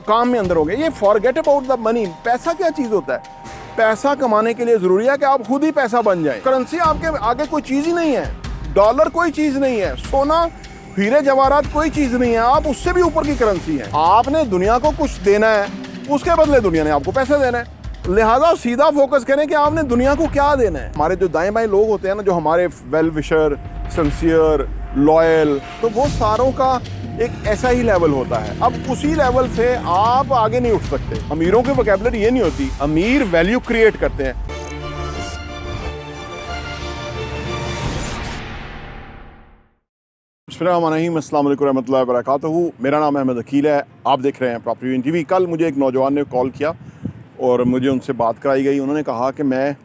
काम में अंदर हो गए। ये फॉरगेट अबाउट द मनी। पैसा क्या चीज़ होता है? पैसा कमाने के लिए ज़रूरी है कि आप खुद ही पैसा बन जाए। करेंसी आपके आगे कोई चीज़ ही नहीं है। डॉलर कोई चीज़ नहीं है, सोना हीरे जवाहरात कोई चीज़ नहीं है, आप उससे भी ऊपर की करेंसी है। आपने दुनिया को कुछ देना है, उसके बदले दुनिया ने आपको पैसा देना है। लिहाजा सीधा फोकस करें कि आपने दुनिया को क्या देना है। हमारे जो दाएं बाएं लोग होते हैं ना, जो हमारे वेल विशर, सिंसियर, लॉयल, तो वो सारों का एक ऐसा ही लेवल होता है। अब उसी लेवल से आप आगे नहीं उठ सकते। अमीरों की वोकैबुलरी ये नहीं होती। अमीर वैल्यू क्रिएट करते हैं। अस्सलाम वालेकुम रहमतुल्लाहि व बरकातहू। मेरा नाम अहमद अकील है। आप देख रहे हैं प्रॉपर्टी टीवी। कल मुझे एक नौजवान ने कॉल किया और मुझे उनसे बात कराई गई। उन्होंने कहा कि मैं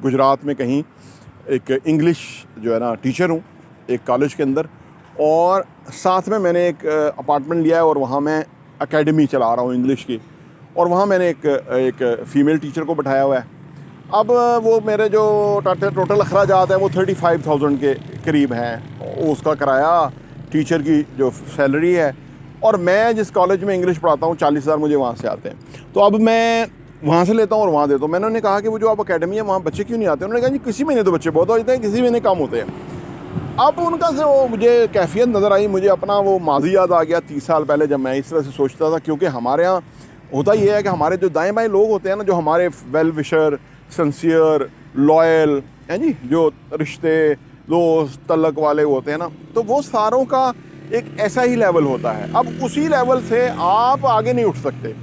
गुजरात में कहीं एक इंग्लिश जो है ना टीचर हूँ एक कॉलेज के अंदर, और साथ में मैंने एक अपार्टमेंट लिया है और वहाँ मैं एकेडमी चला रहा हूँ इंग्लिश की, और वहाँ मैंने एक फ़ीमेल टीचर को बैठाया हुआ है। अब वो मेरे जो टोटल अखराजात हैं वो 35,000 के करीब हैं। उसका किराया, टीचर की जो सैलरी है, और मैं जिस कॉलेज में इंग्लिश पढ़ाता हूँ 40,000 मुझे वहाँ से आते हैं। तो अब मैं वहाँ से लेता हूँ और वहाँ देता हूँ। मैंने उन्हें कहा कि वो जो आप अकेडमी है वहाँ बच्चे क्यों नहीं आते? उन्होंने कहा जी किसी महीने तो बच्चे बहुत हो जाते हैं, किसी महीने कम होते हैं। अब उनका से वो मुझे कैफियत नज़र आई, मुझे अपना वो माजी याद आ गया 30 साल पहले जब मैं इस तरह से सोचता था। क्योंकि हमारे यहाँ होता ये है कि हमारे जो दाएँ बाएँ लोग होते हैं ना, जो हमारे वेल विशर, सिंसियर, लॉयल हैं जी, जो रिश्ते दोस्त तल्लक वाले होते हैं ना, तो वो सारों का एक ऐसा ही लेवल होता है। अब उसी लेवल से आप आगे नहीं उठ सकते।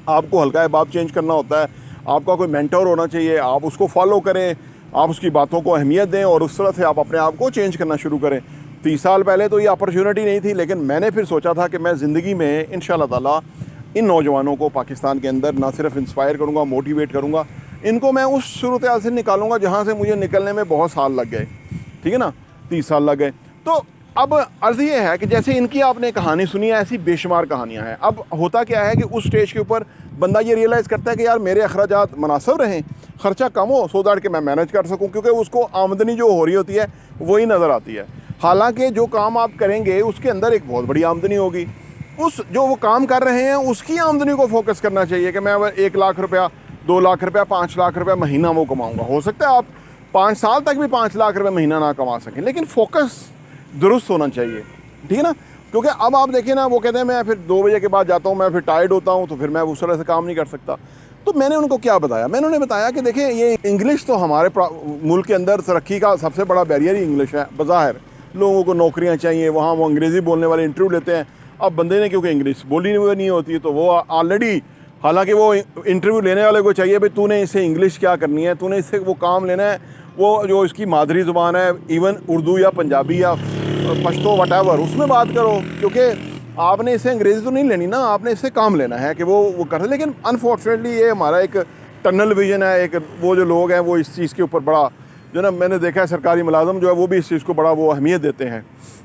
आपको हल्का बात चेंज करना होता है। आपका कोई मेंटर होना चाहिए, आप उसको फॉलो करें, आप उसकी बातों को अहमियत दें और उस तरह से आप अपने आप को चेंज करना शुरू करें। 30 साल पहले तो ये अपॉर्चुनिटी नहीं थी, लेकिन मैंने फिर सोचा था कि मैं ज़िंदगी में इंशाअल्लाह ताला इन नौजवानों को पाकिस्तान के अंदर ना सिर्फ इंस्पायर करूँगा, मोटिवेट करूँगा, इनको मैं उस सूरत हाल से निकालूंगा जहाँ से मुझे निकलने में बहुत साल लग गए। ठीक है ना, 30 साल लग गए। तो अब अर्ज़ ये है कि जैसे इनकी आपने कहानी सुनी है, ऐसी बेशुमार कहानियाँ हैं। अब होता क्या है कि उस स्टेज के ऊपर बंदा ये रियलाइज़ करता है कि यार मेरे अखराजात मुनासिब रहें, ख़र्चा कम हो, सो दैट कि मैं मैनेज कर सकूं, क्योंकि उसको आमदनी जो हो रही होती है वही नज़र आती है। हालांकि जो काम आप करेंगे उसके अंदर एक बहुत बड़ी आमदनी होगी। उस जो वो काम कर रहे हैं उसकी आमदनी को फोकस करना चाहिए कि मैं 1 लाख रुपया, 2 लाख रुपया, 5 लाख रुपया महीना वो कमाऊँगा। हो सकता है आप 5 साल तक भी 5 लाख रुपये महीना ना कमा सकें, लेकिन फोकस दुरुस्त होना चाहिए। ठीक है ना, क्योंकि अब आप देखिए ना, वो कहते हैं मैं फिर 2 बजे के बाद जाता हूँ, मैं फिर टायर्ड होता हूँ, तो फिर मैं उस तरह से काम नहीं कर सकता। तो मैंने उनको क्या बताया? मैंने उन्हें बताया कि देखिए ये इंग्लिश तो हमारे मुल्क के अंदर तरक्की का सबसे बड़ा बैरियर ही इंग्लिश है। बज़ाहिर लोगों को नौकरियाँ चाहिए, वहाँ वो अंग्रेज़ी बोलने वाले इंटरव्यू लेते हैं। अब बंदे ने क्योंकि इंग्लिश बोली नहीं होती, तो वो ऑलरेडी, हालांकि वो इंटरव्यू लेने वाले को चाहिए भाई तूने इससे इंग्लिश क्या करनी है, तूने इससे वो काम लेना है, वो जो इसकी मादरी ज़ुबान है, इवन उर्दू या पंजाबी या पश्तो वटेवर, उसमें बात करो, क्योंकि आपने इससे अंग्रेज़ी तो नहीं लेनी ना, आपने इससे काम लेना है कि वो कर। लेकिन अनफॉर्चुनेटली ये हमारा एक टनल विजन है। एक वो जो लोग हैं वो इस चीज़ के ऊपर बड़ा, जो ना मैंने देखा है सरकारी मुलाजम जो है वो भी इस चीज़ को बड़ा वो अहमियत देते हैं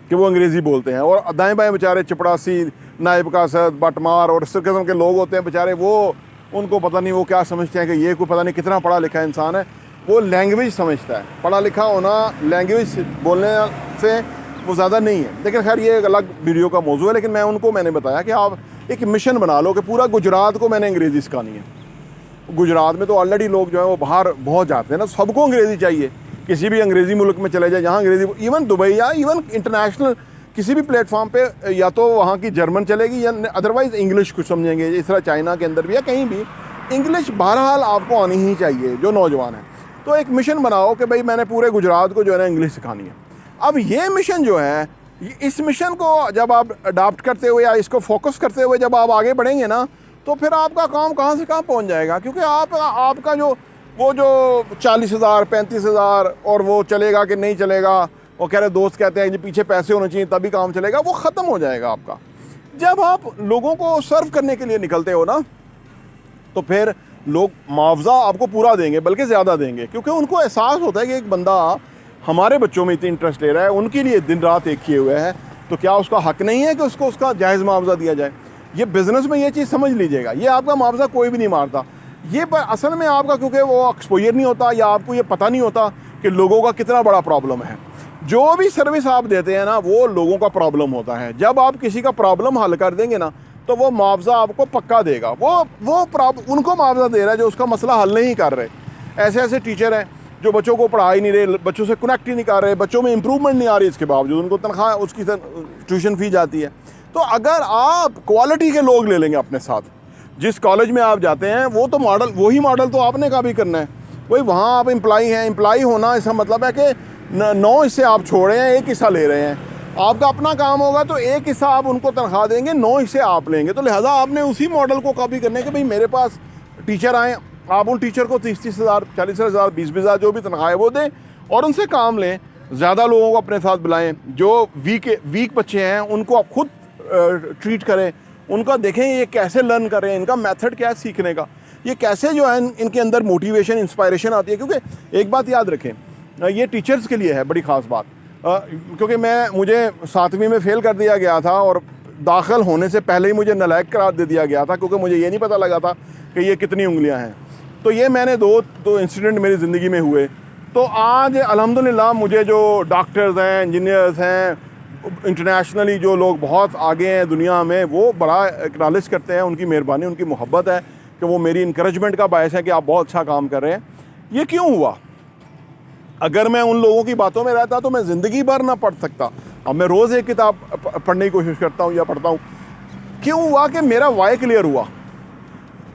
कि वो अंग्रेज़ी बोलते हैं, और दाएँ बाएँ बेचारे चपड़ासी, नायब कासद, बटमार और इस किस्म के लोग होते हैं बेचारे, वो उनको पता नहीं वो क्या समझते हैं कि ये कोई पता नहीं कितना पढ़ा लिखा इंसान है। वो लैंग्वेज समझता है, पढ़ा लिखा होना लैंग्वेज बोलने से वो ज़्यादा नहीं है। लेकिन खैर ये एक अलग वीडियो का मौजू है। लेकिन मैंने बताया कि आप एक मिशन बना लो कि पूरा गुजरात को मैंने अंग्रेज़ी सिखानी है। गुजरात में तो ऑलरेडी लोग जो है वो बाहर बहुत जाते हैं ना, सबको अंग्रेज़ी चाहिए। किसी भी अंग्रेज़ी मुल्क में चले जाए जहाँ अंग्रेज़ी, इवन दुबई या इवन इंटरनेशनल किसी भी प्लेटफॉर्म पे, या तो वहाँ की जर्मन चलेगी या अदरवाइज़ इंग्लिश कुछ समझेंगे। इस तरह चाइना के अंदर भी या कहीं भी इंग्लिश बहरहाल आपको आनी ही चाहिए जो नौजवान है। तो एक मिशन बनाओ कि भाई मैंने पूरे गुजरात को जो है ना इंग्लिश सिखानी है। अब ये मिशन जो है, इस मिशन को जब आप अडॉप्ट करते हुए या इसको फोकस करते हुए जब आप आगे बढ़ेंगे ना, तो फिर आपका काम कहाँ से कहाँ पहुँच जाएगा। क्योंकि आपका जो 40,000, 35,000 और वो चलेगा कि नहीं चलेगा, वो कह रहे दोस्त कहते हैं जी पीछे पैसे होने चाहिए तभी काम चलेगा, वो ख़त्म हो जाएगा आपका। जब आप लोगों को सर्व करने के लिए निकलते हो ना, तो फिर लोग मुआवजा आपको पूरा देंगे, बल्कि ज़्यादा देंगे, क्योंकि उनको एहसास होता है कि एक बंदा हमारे बच्चों में इतनी इंटरेस्ट ले रहा है, उनके लिए दिन रात एक किए हुए है, तो क्या उसका हक़ नहीं है कि उसको उसका जायज़ मुआवजा दिया जाए। ये बिज़नेस में ये चीज़ समझ लीजिएगा, ये आपका मुआवजा कोई भी नहीं मारता। ये पर असल में आपका, क्योंकि वो एक्सपोजर नहीं होता या आपको ये पता नहीं होता कि लोगों का कितना बड़ा प्रॉब्लम है। जो भी सर्विस आप देते हैं ना, वो लोगों का प्रॉब्लम होता है। जब आप किसी का प्रॉब्लम हल कर देंगे ना, तो वो मुआवजा आपको पक्का देगा। उनको मुआवजा दे रहा है जो उसका मसला हल नहीं कर रहे। ऐसे ऐसे टीचर हैं जो बच्चों को पढ़ा ही नहीं रहे, बच्चों से कनेक्ट ही नहीं कर रहे, बच्चों में इंप्रूवमेंट नहीं आ रही, इसके बावजूद उनको तनख्वाह उसकी ट्यूशन फ़ी जाती है। तो अगर आप क्वालिटी के लोग ले लेंगे अपने साथ, जिस कॉलेज में आप जाते हैं वो तो मॉडल, वही मॉडल तो आपने का भी करना है। वही वहाँ आप एम्प्लॉई हैं, एम्प्लॉई होना इसका मतलब है कि 9 हिस्से आप छोड़ रहे हैं, 1 हिस्सा ले रहे हैं। आपका अपना काम होगा तो 1 हिस्सा आप उनको तनख्वाह देंगे, 9 हिस्से आप लेंगे। तो लिहाजा आपने उसी मॉडल को कॉपी करने के, भाई मेरे पास टीचर आएँ, आप उन टीचर को 30-30 हज़ार, 40 हज़ार, 20-20 हज़ार जो भी तनख्वाह है वो दें और उनसे काम लें। ज़्यादा लोगों को अपने साथ बुलाएं। जो वीक बच्चे हैं उनको आप खुद ट्रीट करें, उनका देखें ये कैसे लर्न कर रहे हैं, इनका मेथड क्या है सीखने का, ये कैसे जो है इनके अंदर मोटिवेशन, इंस्पायरेशन आती है। क्योंकि एक बात याद रखें, ये टीचर्स के लिए है बड़ी ख़ास बात, क्योंकि मुझे 7वीं में फ़ेल कर दिया गया था और दाखिल होने से पहले ही मुझे नालायक करार दे दिया गया था, क्योंकि मुझे ये नहीं पता लगा था कि ये कितनी उंगलियां हैं। तो ये मैंने दो इंसिडेंट मेरी ज़िंदगी में हुए। तो आज अल्हम्दुलिल्लाह मुझे जो डॉक्टर्स हैं, इंजीनियर्स हैं, इंटरनेशनली जो लोग बहुत आगे हैं दुनिया में, वो बड़ा एक्नॉलेज करते हैं। उनकी मेहरबानी, उनकी मोहब्बत है कि वो मेरी इंकरेजमेंट का बायस है कि आप बहुत अच्छा काम कर रहे हैं। ये क्यों हुआ? अगर मैं उन लोगों की बातों में रहता तो मैं ज़िंदगी भर ना पढ़ सकता। अब मैं रोज़ एक किताब पढ़ने की कोशिश करता हूँ या पढ़ता हूँ। क्यों हुआ कि मेरा वाई क्लियर हुआ।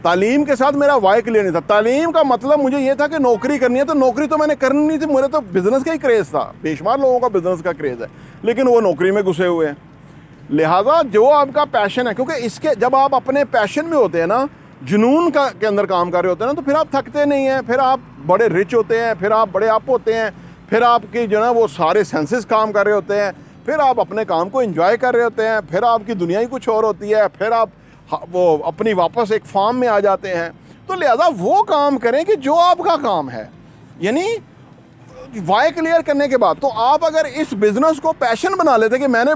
तालीम के साथ मेरा वाई क्लियर नहीं था। तालीम का मतलब मुझे ये था कि नौकरी करनी है, तो नौकरी तो मैंने करनी नहीं थी, मेरा तो बिज़नेस का ही क्रेज़ था। बेशुमार लोगों का बिज़नेस का क्रेज़ है, लेकिन वो नौकरी में घुसे हुए हैं। लिहाजा जो आपका पैशन है, क्योंकि इसके जब आप अपने पैशन में होते हैं ना, जुनून के अंदर काम कर रहे होते हैं ना, तो फिर आप थकते नहीं हैं, फिर आप बड़े रिच होते हैं, फिर आप बड़े अप होते हैं, फिर आपकी जो है वो सारे सेंसेस काम कर रहे होते हैं, फिर आप अपने काम को एंजॉय कर रहे होते हैं, फिर आपकी दुनिया ही कुछ और होती है, फिर आप वो अपनी वापस एक फार्म में आ जाते हैं। तो लिहाजा वो काम करें कि जो आपका काम है, यानी वाई क्लियर करने के बाद। तो आप अगर इस बिज़नेस को पैशन बना लेते कि मैंने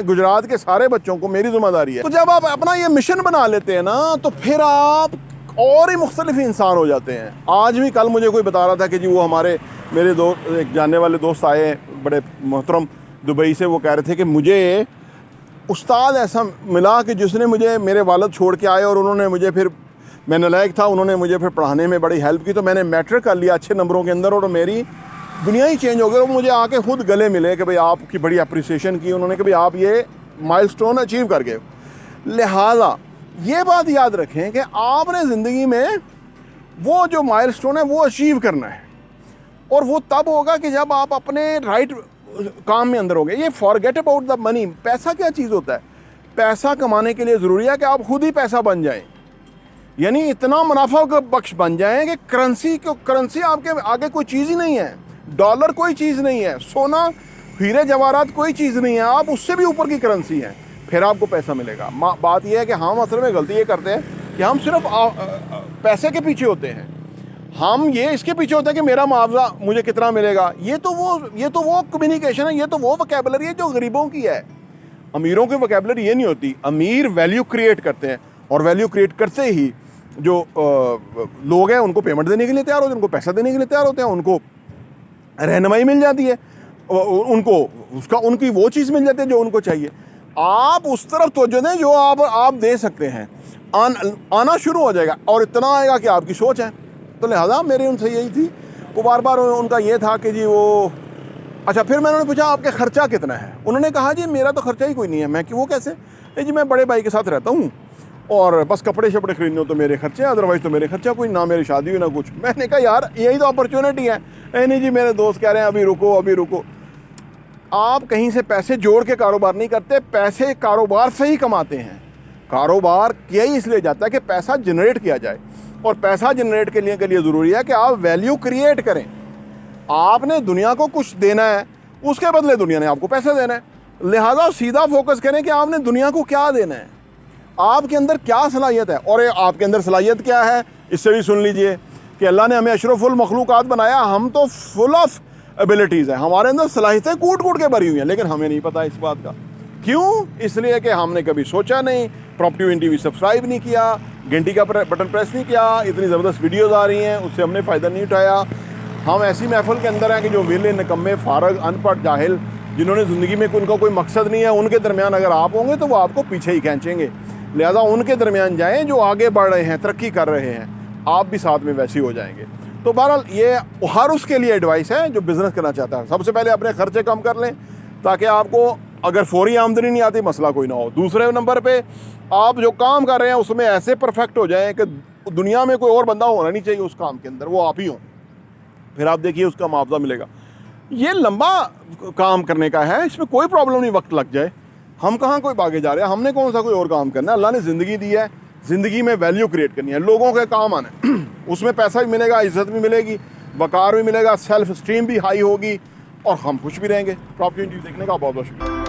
गुजरात के सारे बच्चों को मेरी जिम्मेदारी है, तो जब आप अपना ये मिशन बना लेते हैं ना, तो फिर आप और ही मुख्तलिफ इंसान हो जाते हैं। आज भी कल मुझे कोई बता रहा था कि जी वो मेरे दोस्त, एक जानने वाले दोस्त आए बड़े मोहतरम दुबई से, वो कह रहे थे कि मुझे उस्ताद ऐसा मिला कि जिसने मुझे, मेरे वालिद छोड़ के आए और उन्होंने मुझे, फिर मैं नालायक था, उन्होंने मुझे फिर पढ़ाने में बड़ी हेल्प की, तो मैंने मैट्रिक कर लिया अच्छे नंबरों के अंदर और मेरी दुनिया ही चेंज हो गई। और मुझे आके खुद गले मिले कि भाई आपकी बड़ी अप्रिसिएशन की उन्होंने कि भाई आप ये माइलस्टोन अचीव कर गए। लिहाजा ये बात याद रखें कि आपने ज़िंदगी में वो जो माइलस्टोन है वो अचीव करना है, और वो तब होगा कि जब आप अपने राइट काम में अंदर हो गए। ये फॉरगेट अबाउट द मनी। पैसा क्या चीज़ होता है? पैसा कमाने के लिए ज़रूरी है कि आप खुद ही पैसा बन जाएं, यानी इतना मुनाफा बख्श बन जाएं कि करेंसी आपके आगे कोई चीज़ ही नहीं है। डॉलर कोई चीज़ नहीं है, सोना हीरे जवाहरात कोई चीज़ नहीं है, आप उससे भी ऊपर की करेंसी है, फिर आपको पैसा मिलेगा। बात यह है कि हम असल में गलती ये करते हैं कि हम सिर्फ पैसे के पीछे होते हैं। हम ये इसके पीछे होते हैं कि मेरा मुआवजा मुझे कितना मिलेगा। ये तो वो कम्युनिकेशन है, ये तो वो वोकैबुलरी है जो गरीबों की है। अमीरों की वोकैबुलरी ये नहीं होती। अमीर वैल्यू क्रिएट करते हैं, और वैल्यू क्रिएट करते ही जो लोग हैं उनको पेमेंट देने के लिए तैयार होते हैं, उनको पैसा देने के लिए तैयार होते हैं, उनको रहनुमाई मिल जाती है, उनको उनकी वो चीज़ मिल जाती है जो उनको चाहिए। आप उस तरफ तवज्जो दें जो आप दे सकते हैं, आना शुरू हो जाएगा, और इतना आएगा कि आपकी सोच है। तो लिहाजा मेरे उनसे यही थी, वो बार बार उनका ये था कि जी वो अच्छा। फिर मैंने पूछा आपके ख़र्चा कितना है? उन्होंने कहा जी मेरा तो ख़र्चा ही कोई नहीं है। मैं कि वो कैसे? जी मैं बड़े भाई के साथ रहता हूँ और बस कपड़े शपड़े खरीदने हो तो मेरे खर्चे, अदरवाइज़ तो मेरे खर्चा कोई ना, मेरी शादी हुई ना कुछ। मैंने कहा यार यही तो अपॉर्चुनिटी है। नहीं जी मेरे दोस्त कह रहे हैं अभी रुको। आप कहीं से पैसे जोड़ के कारोबार नहीं करते, पैसे कारोबार से ही कमाते हैं। कारोबार किया ही इसलिए जाता है कि पैसा जनरेट किया जाए, और पैसा जनरेट के लिए ज़रूरी है कि आप वैल्यू क्रिएट करें। आपने दुनिया को कुछ देना है, उसके बदले दुनिया ने आपको पैसा देना है। लिहाजा सीधा फोकस करें कि आपने दुनिया को क्या देना है, आपके अंदर क्या सलाहियत है। और आपके अंदर सलाहियत क्या है इससे भी सुन लीजिए कि अल्लाह ने हमें अशरफुल मखलूक़ात बनाया, हम तो फुल ऑफ एबिलिटीज़ हैं, हमारे अंदर सलाहियतें कूट कूट के भरी हुई हैं, लेकिन हमें नहीं पता इस बात का। क्यों? इसलिए कि हमने कभी सोचा नहीं, प्रॉपर्टी टीवी सब्सक्राइब नहीं किया, घंटी का बटन प्रेस नहीं किया, इतनी ज़बरदस्त वीडियोज़ आ रही हैं उससे हमने फ़ायदा नहीं उठाया। हम ऐसी महफिल के अंदर हैं कि जो वेले, निकम्मे, फारग, अनपढ़, जाहिल, जिन्होंने ज़िंदगी में उनका कोई मकसद नहीं है, उनके दरमियान अगर आप होंगे तो वो आपको पीछे ही खींचेंगे। लिहाजा उनके दरमियान जाएं जो आगे बढ़ रहे हैं, तरक्की कर रहे हैं, आप भी साथ में वैसे ही हो जाएंगे। तो बहरहाल ये हर उसके लिए एडवाइस है जो बिज़नेस करना चाहता है। सबसे पहले अपने खर्चे कम कर लें ताकि आपको अगर फौरी आमदनी नहीं आती मसला कोई ना हो। दूसरे नंबर पे आप जो काम कर रहे हैं उसमें ऐसे परफेक्ट हो जाएं कि दुनिया में कोई और बंदा होना नहीं चाहिए उस काम के अंदर, वो आप ही हो। फिर आप देखिए उसका मुआवजा मिलेगा। ये लंबा काम करने का है, इसमें कोई प्रॉब्लम नहीं, वक्त लग जाए। हम कहाँ कोई भागे जा रहे हैं, हमने कौन सा कोई और काम करना है। अल्लाह ने ज़िंदगी दी है, ज़िंदगी में वैल्यू क्रिएट करनी है, लोगों के काम आना है। उसमें पैसा भी मिलेगा, इज़्ज़त भी मिलेगी, वक़ार भी मिलेगा, सेल्फ स्टीम भी हाई होगी और हम खुश भी रहेंगे। प्रॉपर्टी न्यूज़ देखने का बहुत बहुत शुक्रिया।